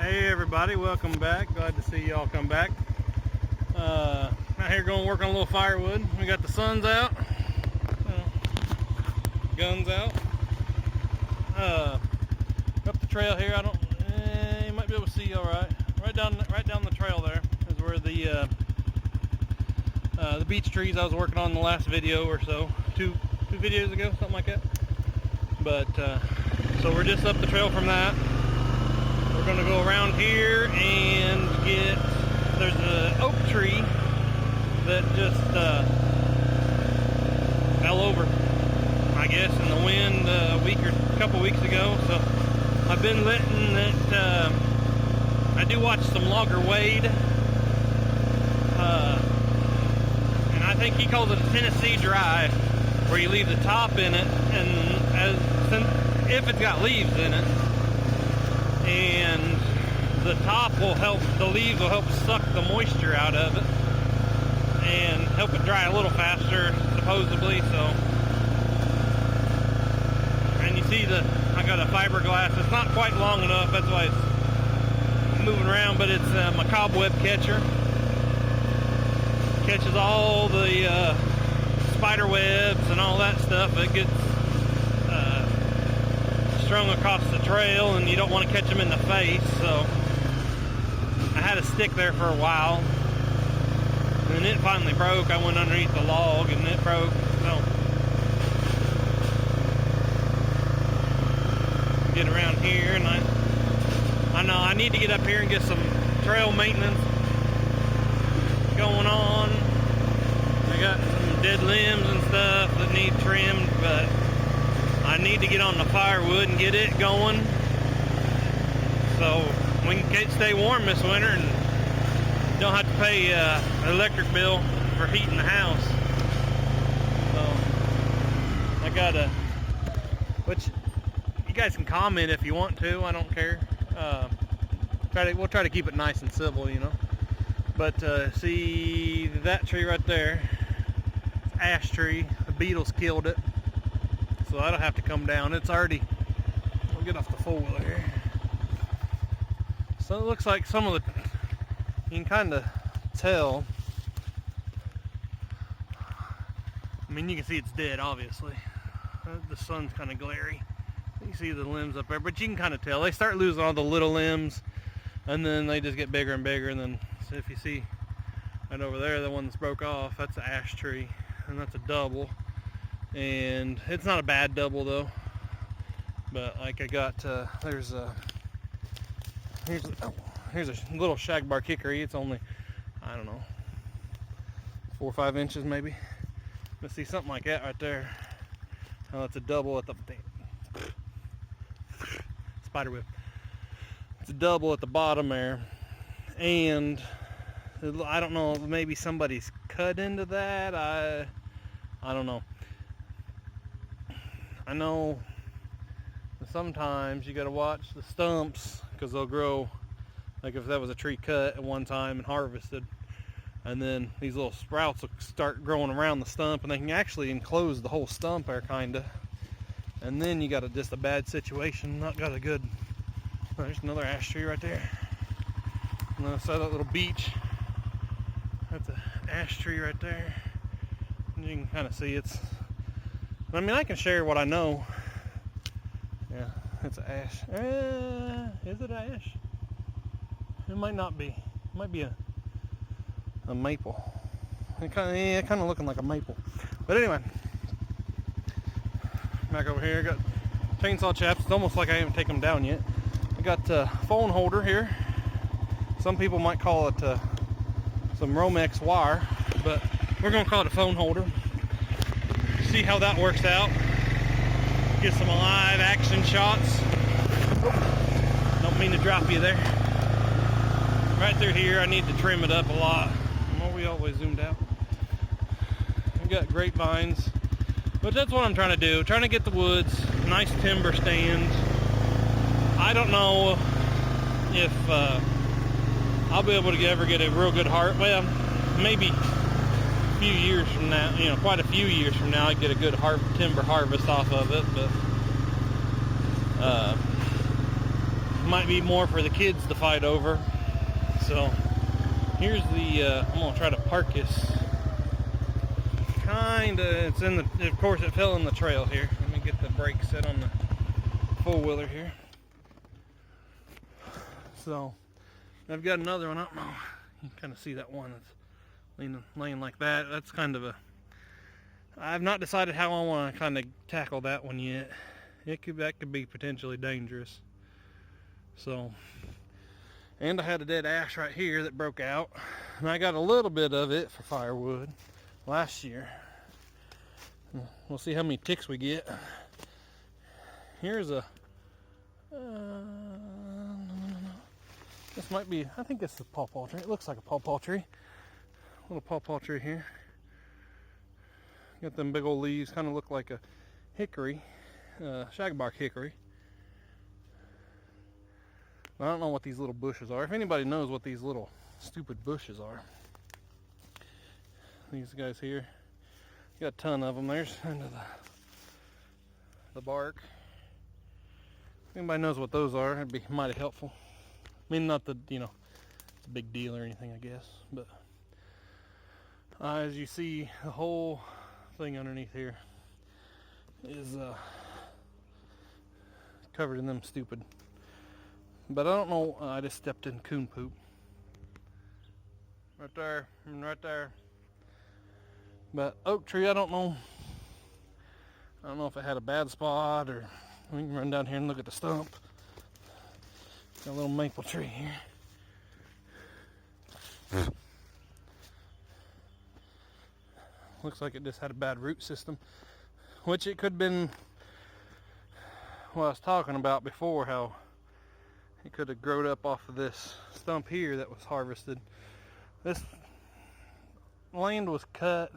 Hey everybody, welcome back. Glad to see y'all come back. Out here going to work on a little firewood. We got the sun's out, guns out. Up the trail here. You might be able to see all right. Right down the trail there is where the beech trees I was working on in the last video or so, two videos ago, something like that. But so we're just up the trail from that. We're going to go around here and there's an oak tree that just fell over, I guess, in the wind a couple weeks ago. So I've been letting it, I do watch some logger wade, and I think he calls it a Tennessee dry, where you leave the top in it, and if it's got leaves in it, and the top will help, the leaves will help suck the moisture out of it and help it dry a little faster, supposedly. So, and you see I got a fiberglass. It's not quite long enough, that's why it's moving around, but it's my Cobweb Catcher. Catches all the spider webs and all that stuff. It gets strung across the trail, and you don't want to catch them in the face. So I had a stick there for a while, and it finally broke. I went underneath the log and it broke. So get around here, and I know I need to get up here and get some trail maintenance going on. I got some dead limbs and stuff that need trimmed, but I need to get on the firewood and get it going so we can stay warm this winter and don't have to pay an electric bill for heating the house. So I gotta, which you guys can comment if you want to, I don't care. We'll try to keep it nice and civil, you know. But see that tree right there, it's an ash tree. The beetles killed it, so I don't have to come down. It's already, I'll get off the four-wheeler here. So it looks like some of the, you can kind of tell. I mean, you can see it's dead, obviously. The sun's kind of glary. You see the limbs up there, but you can kind of tell. They start losing all the little limbs, and then they just get bigger and bigger. And then, so if you see right over there, the one that's broke off, that's an ash tree, and that's a double. And it's not a bad double though, but like I got here's a little shagbark hickory. It's only, I don't know, 4 or 5 inches maybe. Let's see, something like that right there. Oh, it's a double at the spider web. It's a double at the bottom there, and I don't know, maybe somebody's cut into that. I don't know. I know sometimes you got to watch the stumps, because they'll grow, like if that was a tree cut at one time and harvested, and then these little sprouts will start growing around the stump, and they can actually enclose the whole stump there, kinda. And then you got just a bad situation, not got a good. Oh, there's another ash tree right there. And then I saw that little beech. That's an ash tree right there. And you can kind of see it's. I mean, I can share what I know. Yeah, it's an ash. Is it ash? It might not be. It might be a maple. It kind of looking like a maple. But anyway, back over here, I got chainsaw chaps. It's almost like I haven't taken them down yet. I got a phone holder here. Some people might call it some Romex wire, but we're gonna call it a phone holder. See how that works out. Get some live action shots. Don't mean to drop you there. Right through here, I need to trim it up a lot. Well, we always zoomed out. We've got grapevines, but that's what I'm trying to do. Trying to get the woods, nice timber stand. I don't know if I'll be able to ever get a real good harvest. Well, maybe few years from now, you know, quite a few years from now, I get a good timber harvest off of it. But might be more for the kids to fight over. So here's the, I'm gonna try to park this. Kinda, it's in the, of course it fell in the trail here. Let me get the brake set on the four-wheeler here. So I've got another one. I don't know, you can kind of see that one that's laying like that. That's kind of a, I've not decided how I want to kind of tackle that one yet. That could be potentially dangerous. So, and I had a dead ash right here that broke out, and I got a little bit of it for firewood last year. We'll see how many ticks we get. Here's a this might be, I think it's a pawpaw tree. It looks like a pawpaw tree. Little pawpaw tree here. Got them big old leaves, kind of look like a hickory, shagbark hickory. I don't know what these little bushes are. If anybody knows what these little stupid bushes are. These guys here. Got a ton of them. There's kind of the bark. If anybody knows what those are, it'd be mighty helpful. I mean, not the, you know, big deal or anything, I guess. But as you see, the whole thing underneath here is covered in them stupid. But I don't know, I just stepped in coon poop. Right there, and right there. But oak tree, I don't know. I don't know if it had a bad spot, or we can run down here and look at the stump. Got a little maple tree here. Looks like it just had a bad root system, which it could have been what I was talking about before, how it could have growed up off of this stump here that was harvested. This land was cut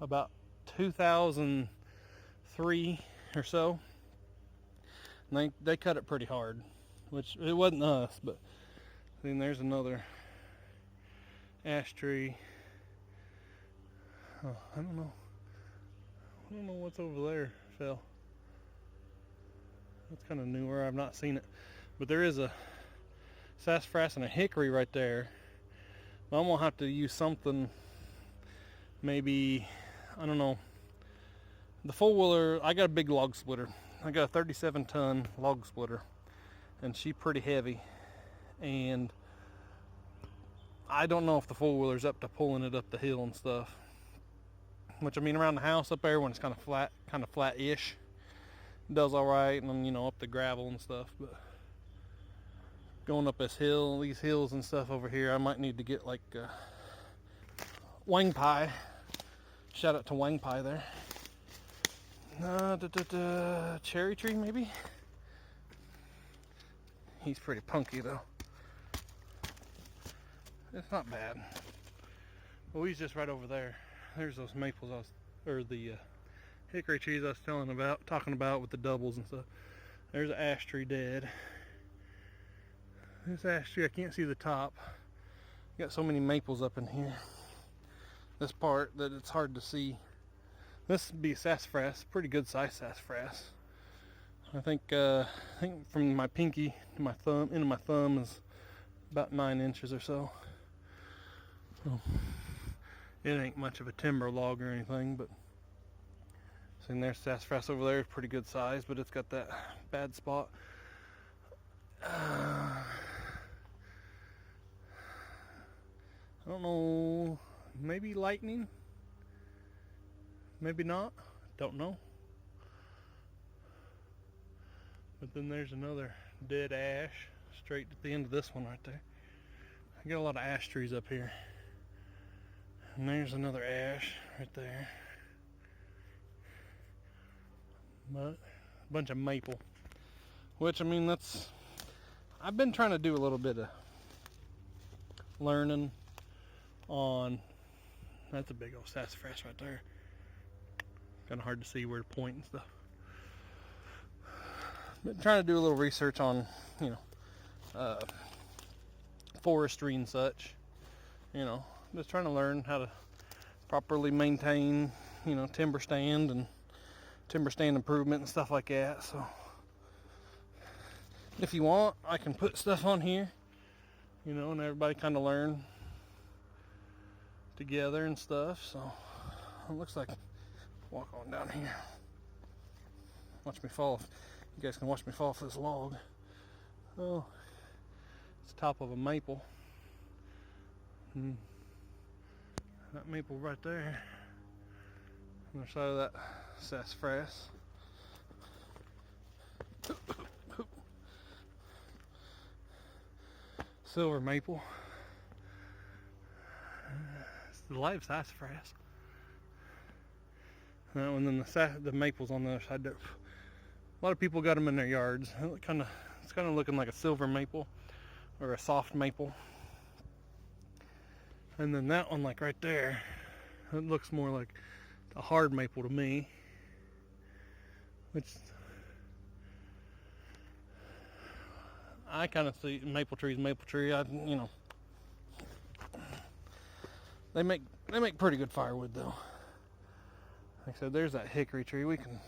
about 2003 or so. And they cut it pretty hard, which it wasn't us, but then there's another ash tree. Oh, I don't know what's over there, Phil. That's kind of newer. I've not seen it, but there is a sassafras and a hickory right there. But I'm gonna have to use something, maybe, I don't know. The four-wheeler, I got a big log splitter. I got a 37-ton log splitter, and she's pretty heavy. And I don't know if the four-wheeler's up to pulling it up the hill and stuff. Which, I mean, around the house up there when it's kind of flat-ish, it does all right, and then, you know, up the gravel and stuff. But going up this hill, these hills and stuff over here, I might need to get like wang pie. Shout out to wang pie there. Cherry tree maybe. He's pretty punky though. It's not bad. Well, he's just right over there. There's those maples or the hickory trees I was talking about with the doubles and stuff. There's an ash tree dead. This ash tree, I can't see the top. Got so many maples up in here. This part that it's hard to see. This would be sassafras, pretty good size sassafras. I think from my pinky to my thumb, into my thumb is about 9 inches or so. So it ain't much of a timber log or anything, but see, there's sassafras over there, pretty good size, but it's got that bad spot. I don't know, maybe lightning, maybe not, don't know. But then there's another dead ash straight at the end of this one right there. I got a lot of ash trees up here. And there's another ash right there. But a bunch of maple. Which, I mean, I've been trying to do a little bit of learning on, that's a big old sassafras right there. Kind of hard to see where to point and stuff. Been trying to do a little research on, you know, forestry and such. You know, just trying to learn how to properly maintain you know, timber stand and timber stand improvement and stuff like that. So if you want, I can put stuff on here, you know, and everybody kind of learn together and stuff. So it looks like walk on down here. Watch me fall. You guys can watch me fall off this log. Oh, it's the top of a maple. That maple right there. On the side of that sassafras. Silver maple. It's the live sassafras. And then the maples on the other side. A lot of people got them in their yards. It's kind of looking like a silver maple or a soft maple. And then that one, like right there, it looks more like a hard maple to me. Which I kind of see maple tree. You know, they make pretty good firewood though. Like I said, there's that hickory tree. We can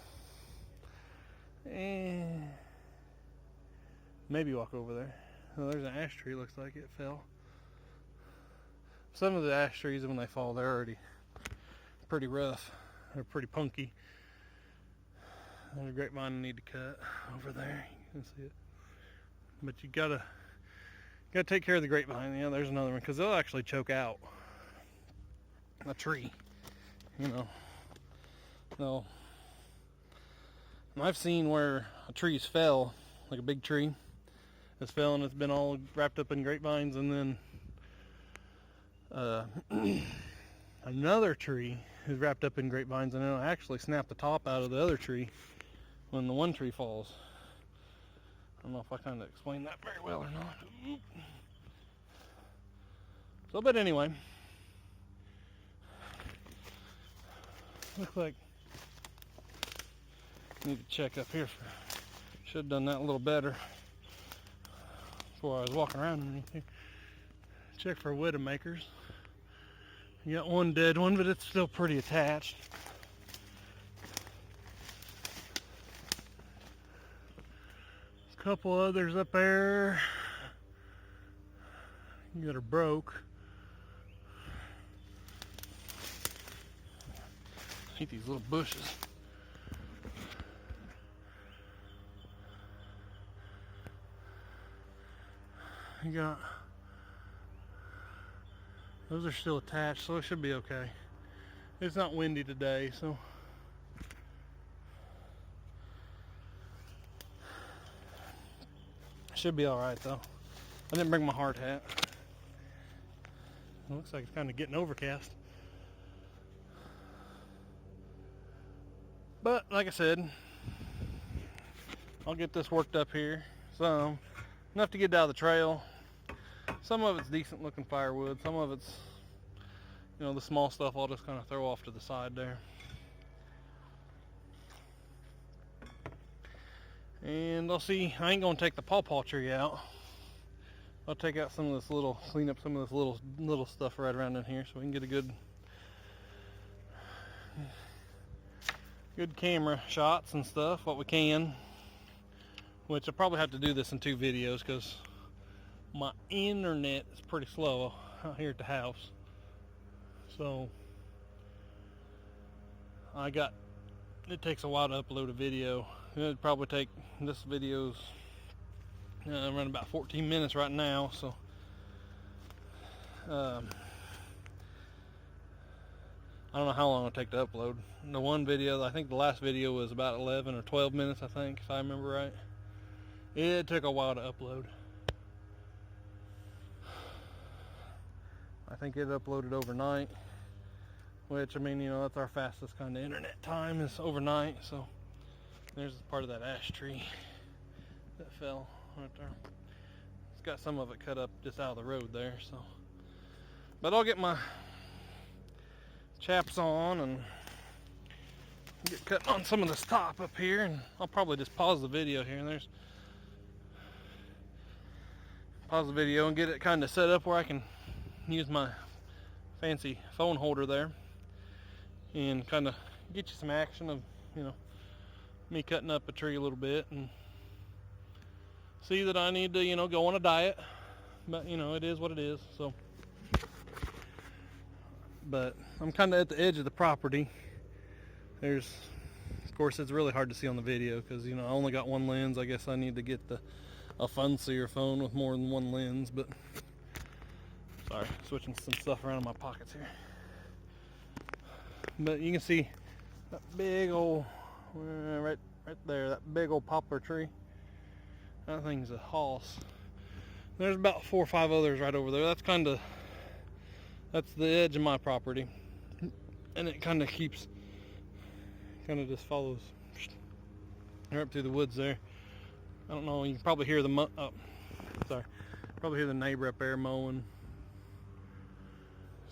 maybe walk over there. Oh, there's an ash tree. Looks like it fell. Some of the ash trees, when they fall, they're already pretty rough. They're pretty punky. There's a grapevine I need to cut over there. You can see it. But you gotta take care of the grapevine. Yeah, there's another one, because they'll actually choke out a tree. You know. No. And I've seen where a tree's fell, like a big tree has fell and it's been all wrapped up in grapevines, and then another tree is wrapped up in grapevines, and it'll actually snap the top out of the other tree when the one tree falls. I don't know if I kind of explained that very well or not. So, but anyway, looks like I need to check up here. Should have done that a little better before I was walking around underneath here. Check for widowmakers. You got one dead one, but it's still pretty attached. A couple others up there that are broke. I hate these little bushes. You got, those are still attached, so it should be okay. It's not windy today, so should be all right though. I didn't bring my hard hat. It looks like it's kind of getting overcast. But like I said, I'll get this worked up here. Some enough to get out of the trail. Some of it's decent looking firewood. Some of it's, you know, the small stuff I'll just kind of throw off to the side there. And I'll see, I ain't gonna take the pawpaw tree out. I'll take out some of this little, clean up some of this little stuff right around in here so we can get a good camera shots and stuff, what we can. Which I'll probably have to do this in 2 videos because my internet is pretty slow out here at the house. So it takes a while to upload a video. It'd probably take, this video's around about 14 minutes right now, so I don't know how long it'll take to upload. The one video, I think the last video was about 11 or 12 minutes, I think, if I remember right. It took a while to upload. I think it uploaded overnight, which, I mean, you know, that's our fastest kind of internet time is overnight. So there's part of that ash tree that fell right there. It's got some of it cut up just out of the road there, so. But I'll get my chaps on and get cutting on some of this top up here, and I'll probably just pause the video here and pause the video and get it kind of set up where I can use my fancy phone holder there and kind of get you some action of, you know, me cutting up a tree a little bit, and see that I need to, you know, go on a diet. But, you know, it is what it is. So, but I'm kind of at the edge of the property. There's, of course, it's really hard to see on the video because, you know, I only got one lens. I guess I need to get a fancier phone with more than one lens. But sorry, switching some stuff around in my pockets here. But you can see that big old, right there, that big old poplar tree. That thing's a hoss. There's about 4 or 5 others right over there. That's the edge of my property, and it kind of just follows right up through the woods there. I don't know. You can probably hear probably hear the neighbor up there mowing.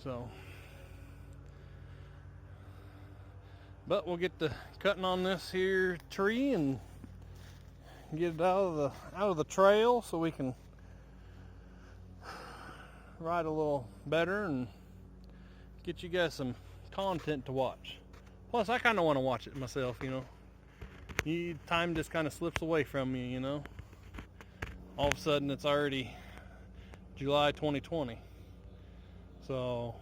So, but we'll get to cutting on this here tree and get it out of the trail so we can ride a little better and get you guys some content to watch. Plus, I kind of want to watch it myself, you know. Time just kind of slips away from you, you know. All of a sudden, it's already July 2020. So,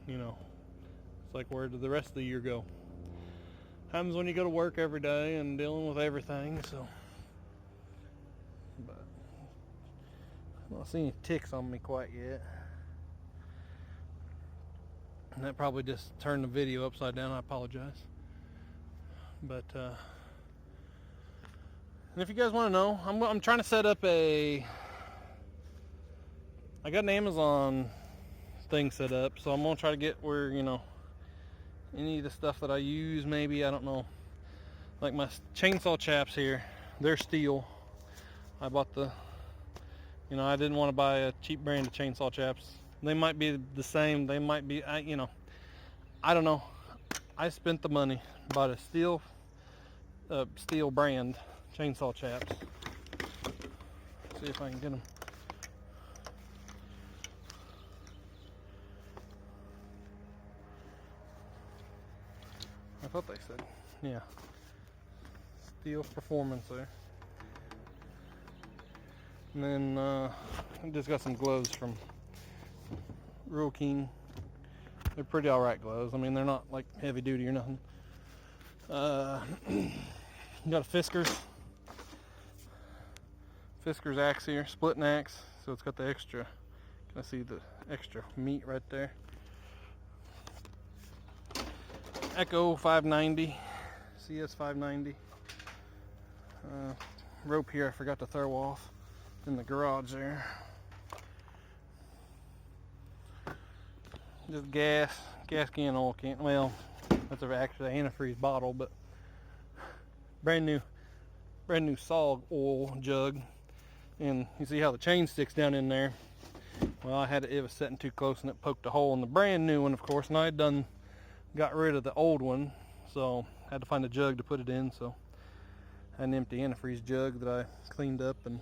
you know, it's like, where did the rest of the year go? Happens when you go to work every day and dealing with everything, so. But I don't see any ticks on me quite yet. And that probably just turned the video upside down. I apologize. But and if you guys want to know, I'm trying to set up I got an Amazon thing set up, so I'm gonna try to get where, you know, any of the stuff that I use, maybe, I don't know, like my chainsaw chaps here, they're steel. I bought you know, I didn't want to buy a cheap brand of chainsaw chaps. They might be the same, they might be, you know, I don't know. I spent the money, bought a steel brand chainsaw chaps. See if I can get them. I thought they said, yeah, steel performance there. And then I just got some gloves from Real King. They're pretty alright gloves. I mean, they're not like heavy duty or nothing. Got a Fisker's axe here, splitting axe, so it's got the extra. Can I see the extra meat right there? Echo 590, CS 590. Rope here I forgot to throw off in the garage there. Just gas can, oil can. Well, that's actually an antifreeze bottle, but brand new saw oil jug. And you see how the chain sticks down in there. Well, it was setting too close and it poked a hole in the brand new one, of course, and I had got rid of the old one, so I had to find a jug to put it in. So I had an empty antifreeze jug that I cleaned up and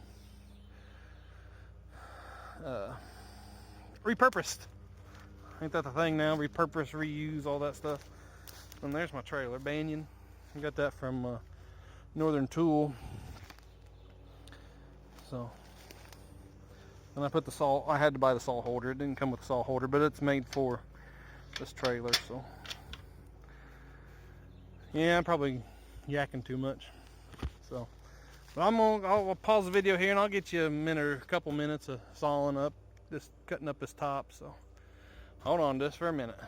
repurposed. Ain't that the thing now? Repurpose, reuse, all that stuff. And there's my trailer, Banyan. I got that from Northern Tool. So, and I put the saw. I had to buy the saw holder. It didn't come with the saw holder, but it's made for this trailer. So, yeah, I'm probably yakking too much. So, but I'll pause the video here and I'll get you a couple minutes of sawing up, just cutting up this top. So, hold on just for a minute.